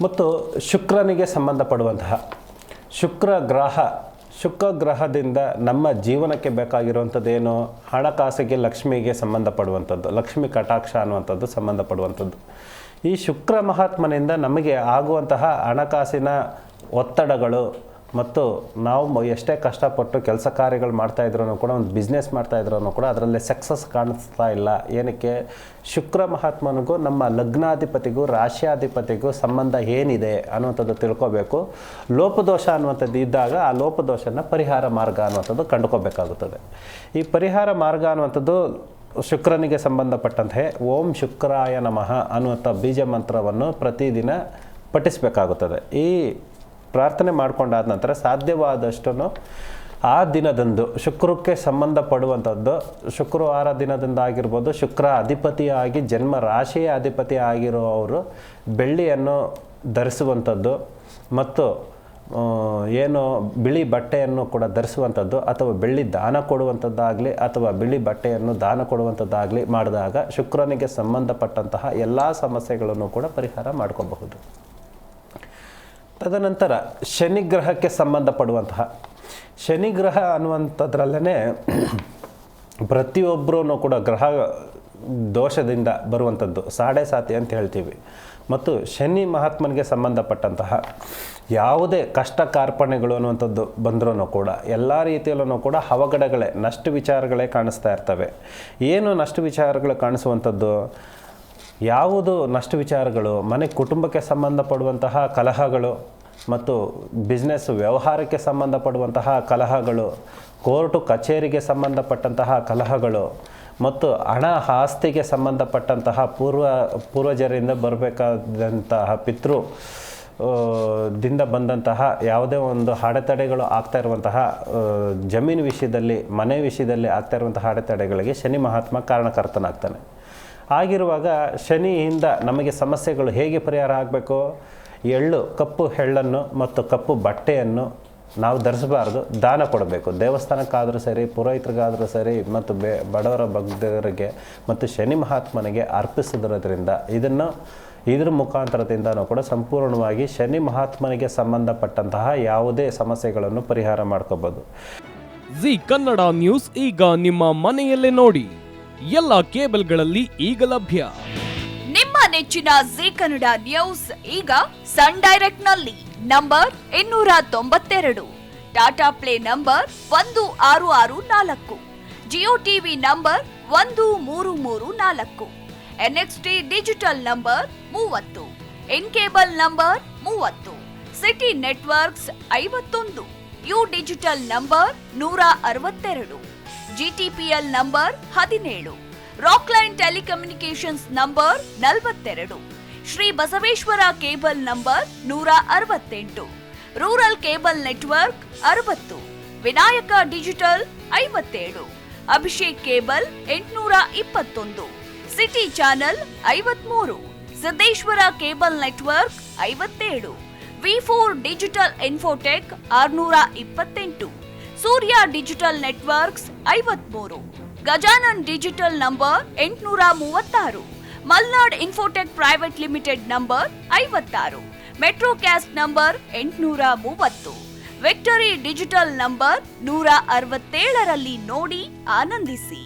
ಮತ್ತು ಶುಕ್ರನಿಗೆ ಸಂಬಂಧಪಡುವಂತಹ ಶುಕ್ರ ಗ್ರಹದಿಂದ ನಮ್ಮ ಜೀವನಕ್ಕೆ ಬೇಕಾಗಿರುವಂಥದ್ದೇನು, ಹಣಕಾಸಿಗೆ ಲಕ್ಷ್ಮಿಗೆ ಸಂಬಂಧಪಡುವಂಥದ್ದು, ಲಕ್ಷ್ಮಿ ಕಟಾಕ್ಷ ಅನ್ನುವಂಥದ್ದು ಸಂಬಂಧಪಡುವಂಥದ್ದು. ಈ ಶುಕ್ರ ಮಹಾತ್ಮನಿಂದ ನಮಗೆ ಆಗುವಂತಹ ಹಣಕಾಸಿನ ಒತ್ತಡಗಳು ಮತ್ತು ನಾವು ಎಷ್ಟೇ ಕಷ್ಟಪಟ್ಟು ಕೆಲಸ ಕಾರ್ಯಗಳು ಮಾಡ್ತಾಯಿದ್ರೂ ಕೂಡ, ಒಂದು ಬಿಸ್ನೆಸ್ ಮಾಡ್ತಾಯಿದ್ರೂ ಕೂಡ ಅದರಲ್ಲಿ ಸಕ್ಸಸ್ ಕಾಣಿಸ್ತಾ ಇಲ್ಲ. ಏನಕ್ಕೆ? ಶುಕ್ರ ಮಹಾತ್ಮನಿಗೂ ನಮ್ಮ ಲಗ್ನಾಧಿಪತಿಗೂ ರಾಶ್ಯಾಧಿಪತಿಗೂ ಸಂಬಂಧ ಏನಿದೆ ಅನ್ನುವಂಥದ್ದು ತಿಳ್ಕೊಬೇಕು. ಲೋಪದೋಷ ಅನ್ನುವಂಥದ್ದು ಇದ್ದಾಗ ಆ ಲೋಪದೋಷನ ಪರಿಹಾರ ಮಾರ್ಗ ಅನ್ನುವಂಥದ್ದು ಕಂಡುಕೋಬೇಕಾಗುತ್ತದೆ. ಈ ಪರಿಹಾರ ಮಾರ್ಗ ಅನ್ನುವಂಥದ್ದು ಶುಕ್ರನಿಗೆ ಸಂಬಂಧಪಟ್ಟಂತೆ ಓಂ ಶುಕ್ರಾಯ ನಮಃ ಅನ್ನುವಂಥ ಬೀಜ ಮಂತ್ರವನ್ನು ಪ್ರತಿದಿನ ಪಠಿಸಬೇಕಾಗುತ್ತದೆ. ಈ ಪ್ರಾರ್ಥನೆ ಮಾಡಿಕೊಂಡಾದ ನಂತರ ಸಾಧ್ಯವಾದಷ್ಟು ಆ ದಿನದಂದು ಶುಕ್ರಕ್ಕೆ ಸಂಬಂಧಪಡುವಂಥದ್ದು, ಶುಕ್ರವಾರ ದಿನದಿಂದ ಆಗಿರ್ಬೋದು, ಶುಕ್ರ ಅಧಿಪತಿಯಾಗಿ ಜನ್ಮ ರಾಶಿಯ ಅಧಿಪತಿ ಆಗಿರುವವರು ಬೆಳ್ಳಿಯನ್ನು ಧರಿಸುವಂಥದ್ದು ಮತ್ತು ಏನು ಬಿಳಿ ಬಟ್ಟೆಯನ್ನು ಕೂಡ ಧರಿಸುವಂಥದ್ದು ಅಥವಾ ಬೆಳ್ಳಿ ದಾನ ಕೊಡುವಂಥದ್ದಾಗಲಿ ಅಥವಾ ಬಿಳಿ ಬಟ್ಟೆಯನ್ನು ದಾನ ಕೊಡುವಂಥದ್ದಾಗಲಿ ಮಾಡಿದಾಗ ಶುಕ್ರನಿಗೆ ಸಂಬಂಧಪಟ್ಟಂತಹ ಎಲ್ಲ ಸಮಸ್ಯೆಗಳನ್ನು ಕೂಡ ಪರಿಹಾರ ಮಾಡ್ಕೋಬಹುದು. ತದನಂತರ ಶನಿಗ್ರಹಕ್ಕೆ ಸಂಬಂಧಪಡುವಂತಹ ಶನಿಗ್ರಹ ಅನ್ನುವಂಥದ್ರಲ್ಲೇ ಪ್ರತಿಯೊಬ್ಬರೂ ಕೂಡ ಗ್ರಹ ದೋಷದಿಂದ ಬರುವಂಥದ್ದು ಸಾಡೆ ಸಾತಿ ಅಂತ ಹೇಳ್ತೀವಿ. ಮತ್ತು ಶನಿ ಮಹಾತ್ಮನಿಗೆ ಸಂಬಂಧಪಟ್ಟಂತಹ ಯಾವುದೇ ಕಷ್ಟ ಕಾರ್ಪಣ್ಯಗಳು ಅನ್ನುವಂಥದ್ದು ಬಂದ್ರೂ ಕೂಡ ಎಲ್ಲ ರೀತಿಯಲ್ಲೂ ಕೂಡ ಅವಘಡಗಳೇ, ನಷ್ಟ ವಿಚಾರಗಳೇ ಕಾಣಿಸ್ತಾ ಇರ್ತವೆ. ಏನು ನಷ್ಟ ವಿಚಾರಗಳು ಕಾಣಿಸುವಂಥದ್ದು? ಯಾವುದು ನಷ್ಟ ವಿಚಾರಗಳು? ಮನೆ ಕುಟುಂಬಕ್ಕೆ ಸಂಬಂಧಪಡುವಂತಹ ಕಲಹಗಳು ಮತ್ತು ಬಿಸ್ನೆಸ್ ವ್ಯವಹಾರಕ್ಕೆ ಸಂಬಂಧಪಡುವಂತಹ ಕಲಹಗಳು, ಕೋರ್ಟು ಕಚೇರಿಗೆ ಸಂಬಂಧಪಟ್ಟಂತಹ ಕಲಹಗಳು ಮತ್ತು ಹಣ ಆಸ್ತಿಗೆ ಸಂಬಂಧಪಟ್ಟಂತಹ ಪೂರ್ವಜರಿಂದ ಬರಬೇಕಾದಂತಹ ದಿಂದ ಬಂದಂತಹ ಯಾವುದೇ ಒಂದು ಅಡೆತಡೆಗಳು ಆಗ್ತಾ ಇರುವಂತಹ ಜಮೀನು ವಿಷಯದಲ್ಲಿ, ಮನೆ ವಿಷಯದಲ್ಲಿ ಆಗ್ತಾ ಇರುವಂತಹ ಅಡೆತಡೆಗಳಿಗೆ ಶನಿ ಮಹಾತ್ಮ ಕಾರಣಕರ್ತನಾಗ್ತಾನೆ. ಆಗಿರುವಾಗ ಶನಿಯಿಂದ ನಮಗೆ ಸಮಸ್ಯೆಗಳು ಹೇಗೆ ಪರಿಹಾರ ಆಗಬೇಕು? ಕಪ್ಪು ಎಳ್ಳನ್ನು ಮತ್ತು ಕಪ್ಪು ಬಟ್ಟೆಯನ್ನು ನಾವು ಧರಿಸಬಾರ್ದು, ದಾನ ಕೊಡಬೇಕು. ದೇವಸ್ಥಾನಕ್ಕಾದರೂ ಸರಿ, ಪುರೋಹಿತರಿಗಾದರೂ ಸರಿ ಮತ್ತು ಬಡವರ ಭಕ್ತರಿಗೆ ಮತ್ತು ಶನಿ ಮಹಾತ್ಮನಿಗೆ ಅರ್ಪಿಸಿದ್ರಿಂದ ಇದ್ರ ಮುಖಾಂತರದಿಂದನೂ ಕೂಡ ಸಂಪೂರ್ಣವಾಗಿ ಶನಿ ಮಹಾತ್ಮನಿಗೆ ಸಂಬಂಧಪಟ್ಟಂತಹ ಯಾವುದೇ ಸಮಸ್ಯೆಗಳನ್ನು ಪರಿಹಾರ ಮಾಡ್ಕೋಬೋದು. ಜಿ ಕನ್ನಡ ನ್ಯೂಸ್ ಈಗ ನಿಮ್ಮ ಮನೆಯಲ್ಲೇ ನೋಡಿ, ಎಲ್ಲ ಕೇಬಲ್ಗಳಲ್ಲಿ ಈಗ ಲಭ್ಯ. ನಿಮ್ಮ ನೆಚ್ಚಿನ ಜಿ ಕನ್ನಡ ನ್ಯೂಸ್ ಈಗ ಸನ್ ಡೈರೆಕ್ಟ್ ನಲ್ಲಿ number 292, Tata play number 1664, Jio TV number 1334, NXT digital number 30, IN cable number 30, city networks 51, U digital number 162, GTPL number 17, Rockline telecommunications number 42, Shri Basaveshwara cable number 168, rural cable network 60, Vinayaka digital 57, Abhishek cable 821, city channel 53, Siddeshwara cable network 57, ವಿ4 digital infotech 628, Surya digital networks 53, Gajanan digital number 836, Malnad infotech private limited number 56, Metrocast number 830, victory digital number 167ರಲ್ಲಿ ನೋಡಿ ಆನಂದಿಸಿ.